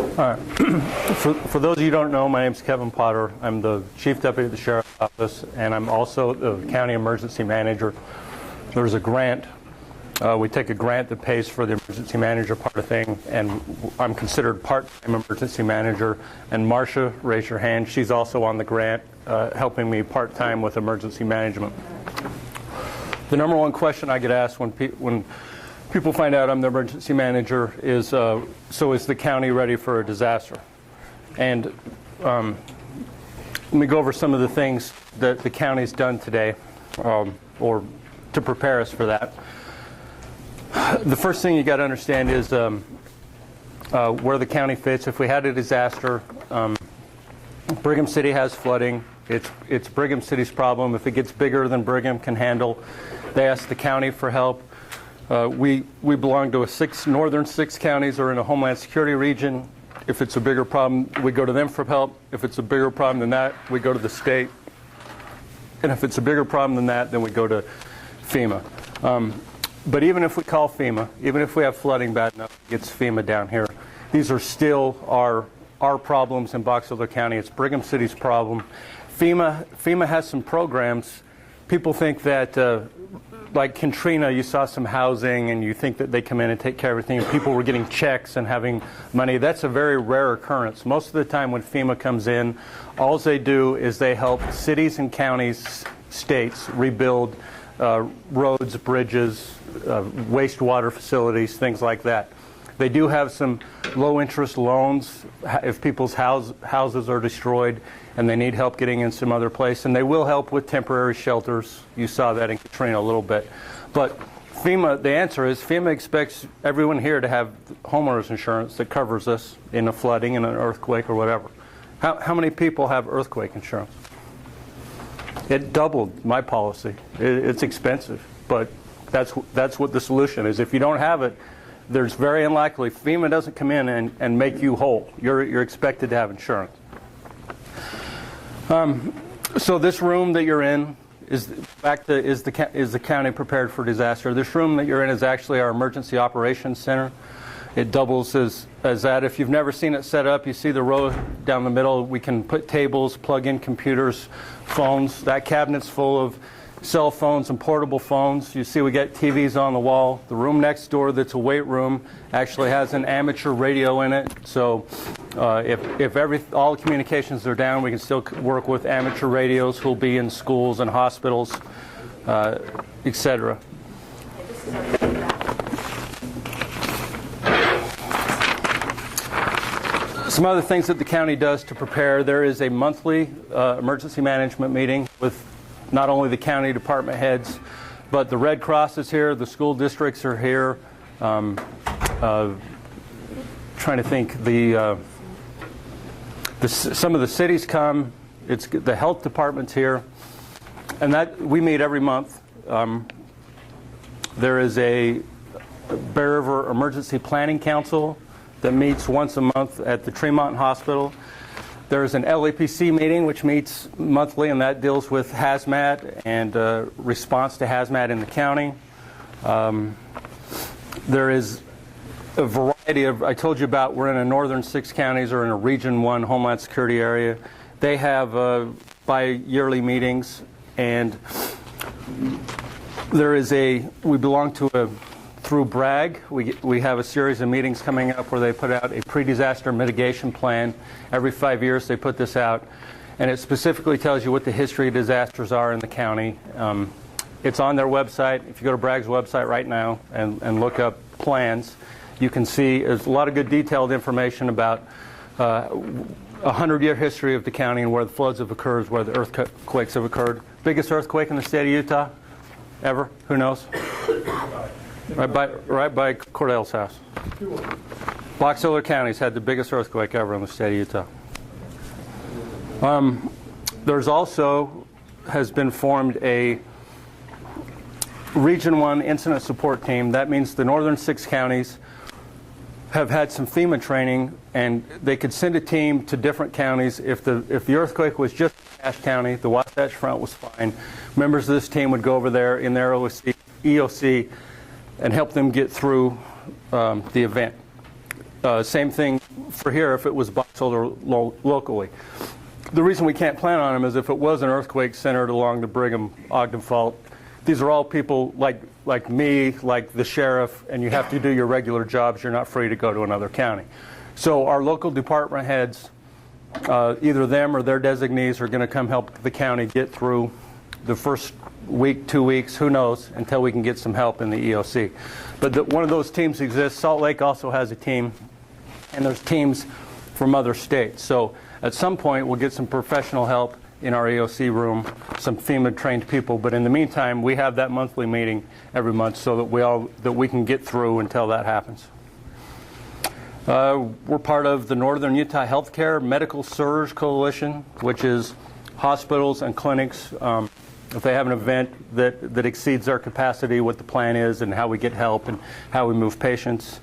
All right. For those of you who don't know, my name is Kevin Potter. I'm the Chief Deputy of the Sheriff's Office, and I'm also the County Emergency Manager. There's a grant. We take a grant that pays for the emergency manager part of thing, and I'm considered part-time emergency manager. And Marcia, raise your hand. She's also on the grant, helping me part-time with emergency management. The number one question I get asked when people find out I'm the emergency manager is, so is the county ready for a disaster? And let me go over some of the things that the county's done today, or to prepare us for that. The first thing you got to understand is where the county fits. If we had a disaster, Brigham City has flooding. It's Brigham City's problem. If it gets bigger than Brigham can handle, they ask the county for help. We belong to northern six counties are in a Homeland Security region. If it's a bigger problem, we go to them for help. If it's a bigger problem than that, we go to the state. And if it's a bigger problem than that, then we go to FEMA. But even if we call FEMA, even if we have flooding bad enough, it's FEMA down here. These are still our problems in Box Elder County. It's Brigham City's problem. FEMA has some programs. People think that, like Katrina, you saw some housing and you think that they come in and take care of everything, and people were getting checks and having money. That's a very rare occurrence. Most of the time when FEMA comes in, all they do is they help cities and counties, states rebuild roads, bridges, wastewater facilities, things like that. They do have some low-interest loans if people's houses are destroyed and they need help getting in some other place. And they will help with temporary shelters. You saw that in Katrina a little bit. But FEMA, the answer is FEMA expects everyone here to have homeowners insurance that covers us in a flooding, in an earthquake, or whatever. How many people have earthquake insurance? It doubled my policy. It's expensive, but that's what the solution is. If you don't have it, there's very unlikely FEMA doesn't come in and make you whole. You're expected to have insurance. So this room that you're in is the county prepared for disaster. This room that you're in is actually our emergency operations center. It doubles as that. If you've never seen it set up, you see the row down the middle. We can put tables, plug in computers, phones. That cabinet's full of cell phones and portable phones. You see we get TVs on the wall. The room next door that's a weight room actually has an amateur radio in it. So if all the communications are down, we can still work with amateur radios who'll be in schools and hospitals, etc. Some other things that the county does to prepare. There is a monthly emergency management meeting with not only the county department heads, but the Red Cross is here, the school districts are here. Trying to think, some of the cities come. It's the health department's here, and that we meet every month. There is a Bear River Emergency Planning Council that meets once a month at the Tremont Hospital. There's an LAPC meeting which meets monthly, and that deals with hazmat and response to hazmat in the county. There is a variety of, I told you about, we're in a northern 6 counties or in a region 1 Homeland Security area. They have bi-yearly meetings, and there is we belong to through BRAG, we have a series of meetings coming up where they put out a pre-disaster mitigation plan. Every 5 years they put this out, and it specifically tells you what the history of disasters are in the county. It's on their website. If you go to BRAG's website right now and look up plans, you can see there's a lot of good detailed information about 100-year history of the county and where the floods have occurred, where the earthquakes have occurred. Biggest earthquake in the state of Utah ever? Who knows? Right by Cordell's house. Box Elder County's had the biggest earthquake ever in the state of Utah. There's also has been formed a Region 1 Incident Support Team. That means the northern 6 counties have had some FEMA training, and they could send a team to different counties. If the earthquake was just in Cache County, the Wasatch Front was fine. Members of this team would go over there in their EOC and help them get through the event. Same thing for here if it was Box Elder locally. The reason we can't plan on them is if it was an earthquake centered along the Brigham-Ogden Fault, these are all people like me, like the sheriff, and you have to do your regular jobs. You're not free to go to another county. So our local department heads, either them or their designees, are going to come help the county get through the first week, 2 weeks, who knows, until we can get some help in the EOC. But one of those teams exists. Salt Lake also has a team, and there's teams from other states. So at some point, we'll get some professional help in our EOC room, some FEMA-trained people. But in the meantime, we have that monthly meeting every month so that we can get through until that happens. We're part of the Northern Utah Healthcare Medical Surge Coalition, which is hospitals and clinics. If they have an event that exceeds our capacity, what the plan is and how we get help and how we move patients.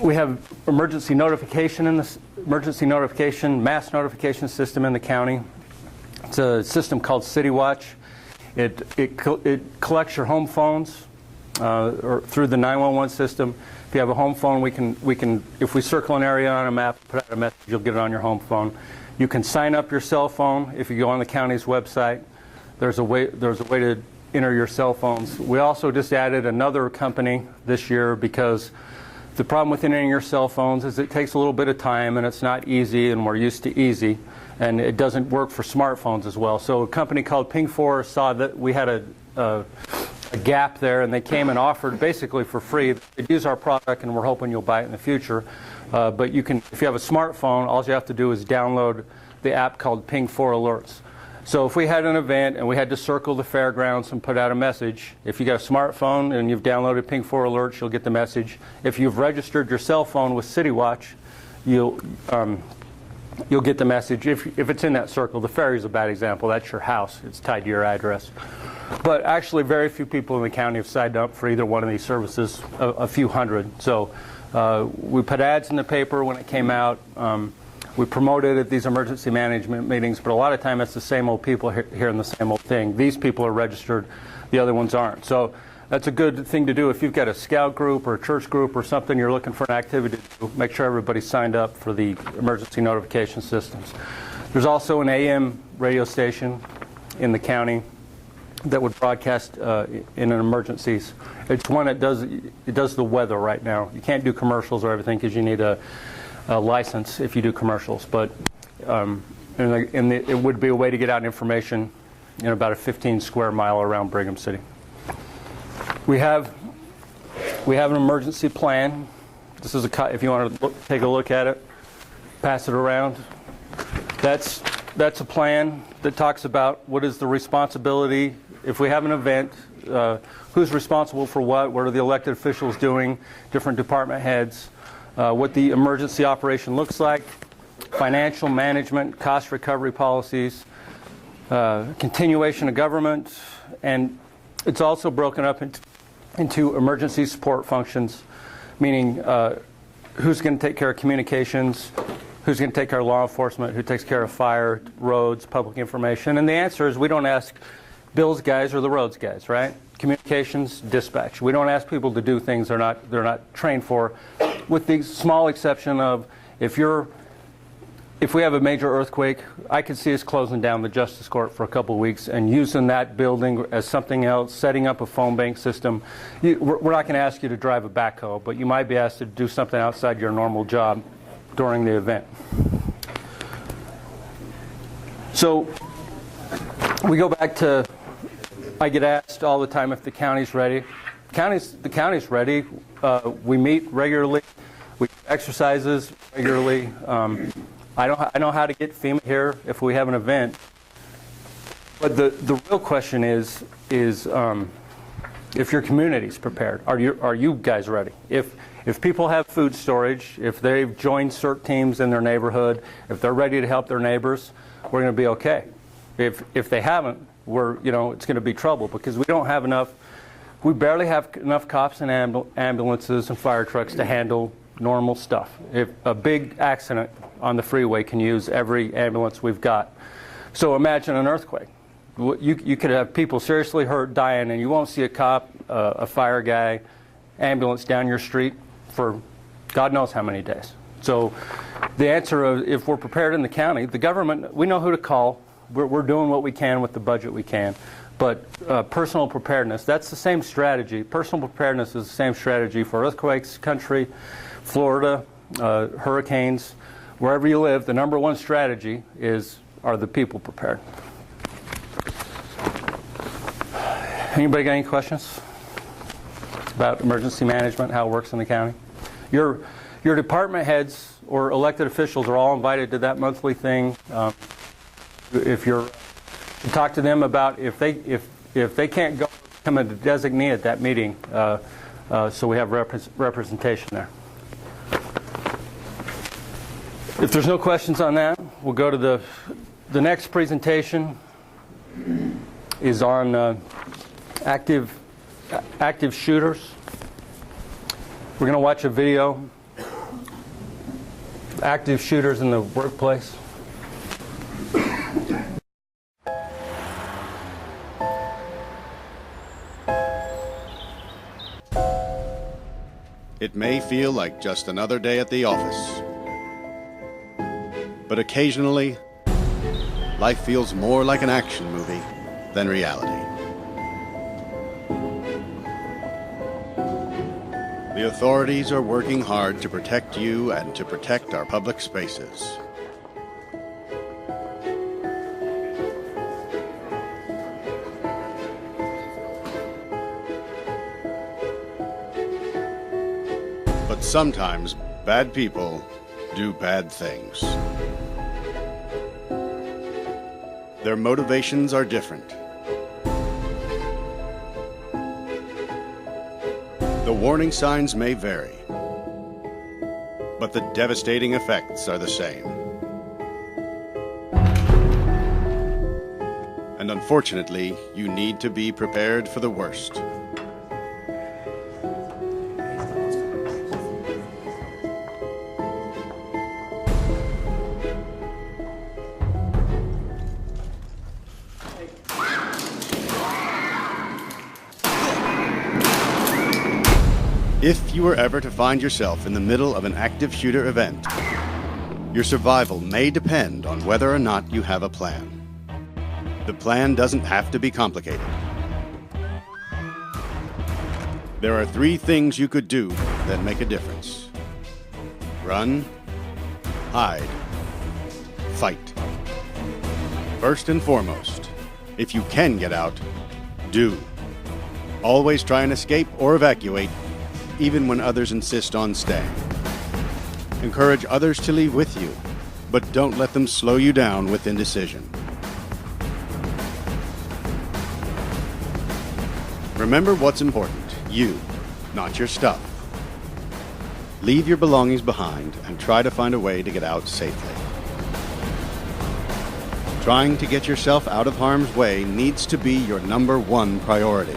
We have emergency notification in the mass notification system in the county. It's a system called City Watch. It collects your home phones or through the 911 system. If you have a home phone, we can if we circle an area on a map, put out a message, you'll get it on your home phone. You can sign up your cell phone if you go on the county's website. There's a way to enter your cell phones. We also just added another company this year because the problem with entering your cell phones is it takes a little bit of time and it's not easy, and we're used to easy, and it doesn't work for smartphones as well. So a company called Ping4 saw that we had a gap there, and they came and offered basically for free. They'd use our product, and we're hoping you'll buy it in the future. But you can, if you have a smartphone, all you have to do is download the app called Ping4 Alerts. So if we had an event and we had to circle the fairgrounds and put out a message, if you got a smartphone and you've downloaded Ping4 Alerts, you'll get the message. If you've registered your cell phone with City Watch, you'll get the message. If it's in that circle, the ferry is a bad example. That's your house. It's tied to your address. But actually, very few people in the county have signed up for either one of these services, a few hundred. So we put ads in the paper when it came out. We promoted at these emergency management meetings, but a lot of time it's the same old people hearing the same old thing. These people are registered, the other ones aren't. So that's a good thing to do if you've got a scout group or a church group or something you're looking for an activity to do. Make sure everybody's signed up for the emergency notification systems. There's also an AM radio station in the county that would broadcast in an emergencies. It's one that does the weather right now. You can't do commercials or everything because you need a license if you do commercials, but it would be a way to get out information in about a 15 square mile around Brigham City. We have an emergency plan. This is if you want to take a look at it, pass it around. That's a plan that talks about what is the responsibility if we have an event. Who's responsible for what are the elected officials doing, different department heads, what the emergency operation looks like, financial management, cost recovery policies, continuation of government, and it's also broken up into emergency support functions, meaning who's going to take care of communications, who's going to take care of law enforcement, who takes care of fire, roads, public information. And the answer is we don't ask Bill's guys or the roads guys, right? Communications, dispatch. We don't ask people to do things they're not trained for, with the small exception of if we have a major earthquake, I could see us closing down the Justice Court for a couple of weeks and using that building as something else, setting up a phone bank system. We're not going to ask you to drive a backhoe, but you might be asked to do something outside your normal job during the event. So we go back to, I get asked all the time if the county's ready. The county's ready. We meet regularly. We do exercises regularly. I know how to get FEMA here if we have an event. But the real question is if your community's prepared. Are you guys ready? If people have food storage, if they've joined CERT teams in their neighborhood, if they're ready to help their neighbors, we're going to be okay. If they haven't, it's going to be trouble because we don't have enough. We barely have enough cops and ambulances and fire trucks to handle normal stuff. If a big accident on the freeway can use every ambulance we've got. So imagine an earthquake. You could have people seriously hurt, dying, and you won't see a cop, a fire guy, ambulance down your street for God knows how many days. So the answer is, if we're prepared in the county, the government, we know who to call. We're doing what we can with the budget we can. But personal preparedness, that's the same strategy. Personal preparedness is the same strategy for earthquakes, country, Florida, hurricanes. Wherever you live, the number one strategy is, are the people prepared? Anybody got any questions about emergency management, how it works in the county? Your department heads or elected officials are all invited to that monthly thing. If you're talk to them about if they can't go, become a designee at that meeting, so we have representation there. If there's no questions on that, we'll go to the next presentation. Is on active shooters. We're going to watch a video. Active shooters in the workplace. It may feel like just another day at the office, but occasionally, life feels more like an action movie than reality. The authorities are working hard to protect you and to protect our public spaces. But sometimes bad people do bad things. Their motivations are different. The warning signs may vary, but the devastating effects are the same. And unfortunately, you need to be prepared for the worst. If you were ever to find yourself in the middle of an active shooter event, your survival may depend on whether or not you have a plan. The plan doesn't have to be complicated. There are 3 things you could do that make a difference: run, hide, fight. First and foremost, if you can get out, do. Always try and escape or evacuate, even when others insist on staying. Encourage others to leave with you, but don't let them slow you down with indecision. Remember what's important: you, not your stuff. Leave your belongings behind and try to find a way to get out safely. Trying to get yourself out of harm's way needs to be your number 1 priority.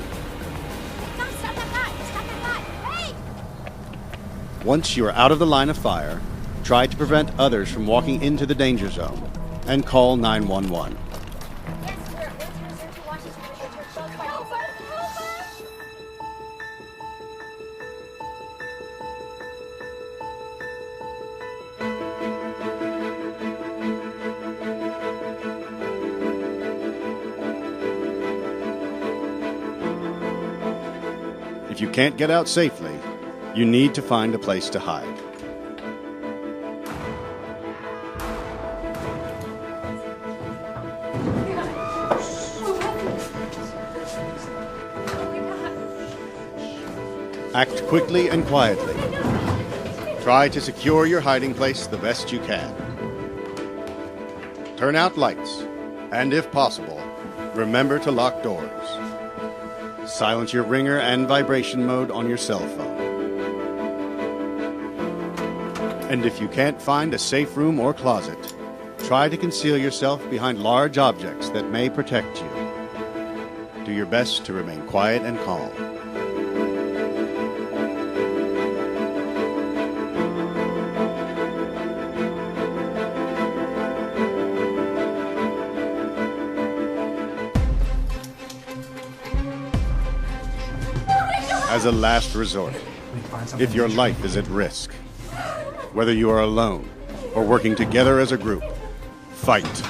Once you are out of the line of fire, try to prevent others from walking into the danger zone and call 911. If you can't get out safely, you need to find a place to hide. Act quickly and quietly. Try to secure your hiding place the best you can. Turn out lights, and if possible, remember to lock doors. Silence your ringer and vibration mode on your cell phone. And if you can't find a safe room or closet, try to conceal yourself behind large objects that may protect you. Do your best to remain quiet and calm. As a last resort, if your life is at risk. Whether you are alone or working together as a group, fight.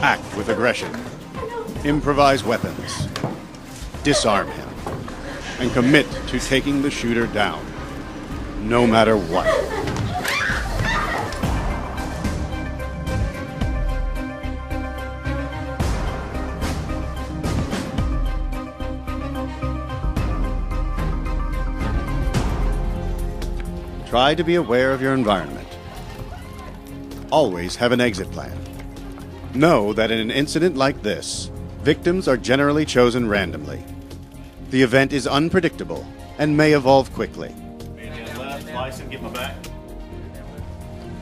Act with aggression. Improvise weapons. Disarm him. And commit to taking the shooter down, no matter what. Try to be aware of your environment. Always have an exit plan. Know that in an incident like this, victims are generally chosen randomly. The event is unpredictable and may evolve quickly.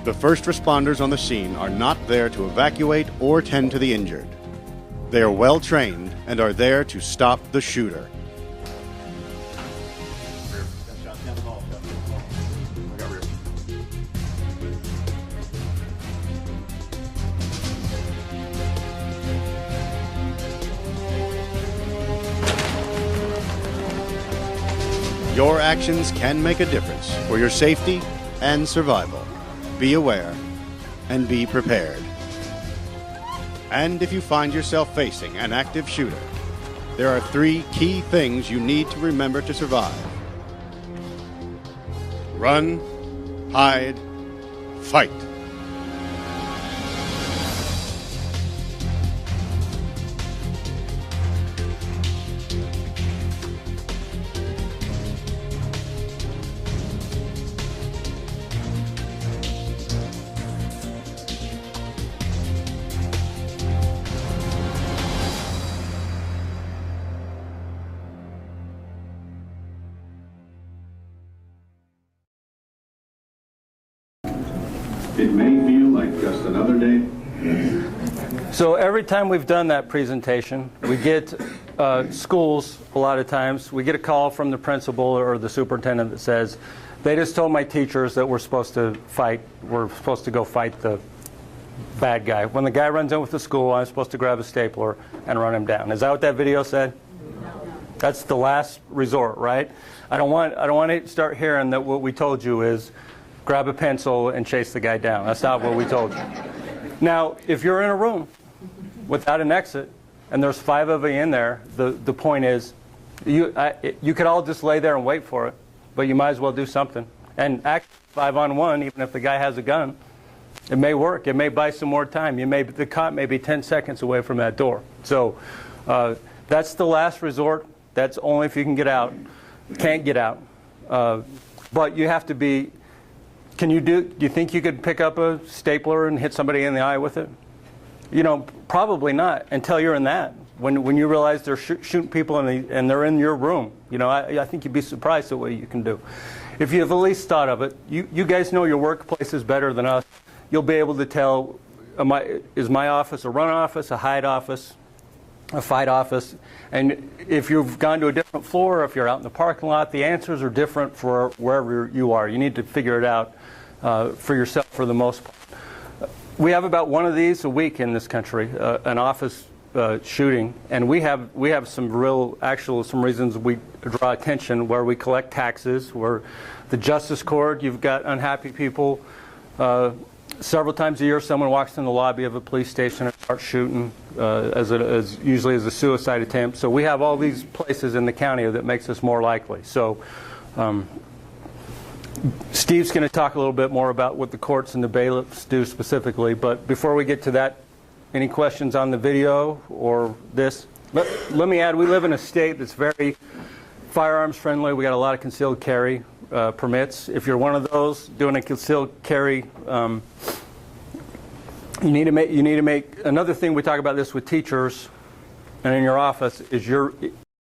The first responders on the scene are not there to evacuate or tend to the injured. They are well trained and are there to stop the shooter. Your actions can make a difference for your safety and survival. Be aware and be prepared. And if you find yourself facing an active shooter, there are 3 key things you need to remember to survive. Run, hide, fight. It may feel like just another day. So every time we've done that presentation, we get schools, a lot of times, we get a call from the principal or the superintendent that says, they just told my teachers that we're supposed to go fight the bad guy. When the guy runs in with the school, I'm supposed to grab a stapler and run him down. Is that what that video said? No. That's the last resort, right? I don't want to start hearing that what we told you is grab a pencil and chase the guy down. That's not what we told you. Now, if you're in a room without an exit and there's 5 of you in there, the point is you could all just lay there and wait for it, but you might as well do something. And act 5-on-1, even if the guy has a gun, it may work. It may buy some more time. The cop may be 10 seconds away from that door. So that's the last resort. That's only if you can get out. Can't get out. But you have to be... Do you think you could pick up a stapler and hit somebody in the eye with it? You know, probably not until you're in that. When you realize they're shooting people and they're in your room. You know, I think you'd be surprised at what you can do. If you've at least thought of it, you guys know your workplaces better than us. You'll be able to tell, is my office a run office, a hide office, a fight office? And if you've gone to a different floor, if you're out in the parking lot, the answers are different for wherever you are. You need to figure it out for yourself for the most part. We have about one of these a week in this country, an office shooting, and we have some reasons we draw attention where we collect taxes, where the justice court, you've got unhappy people. Several times a year, someone walks in the lobby of a police station and starts shooting, usually as a suicide attempt. So we have all these places in the county that makes us more likely. So Steve's going to talk a little bit more about what the courts and the bailiffs do specifically. But before we get to that, any questions on the video or this? Let me add, we live in a state that's very firearms friendly. We got a lot of concealed carry permits. If you're one of those doing a concealed carry, you need to make another thing. We talk about this with teachers and in your office is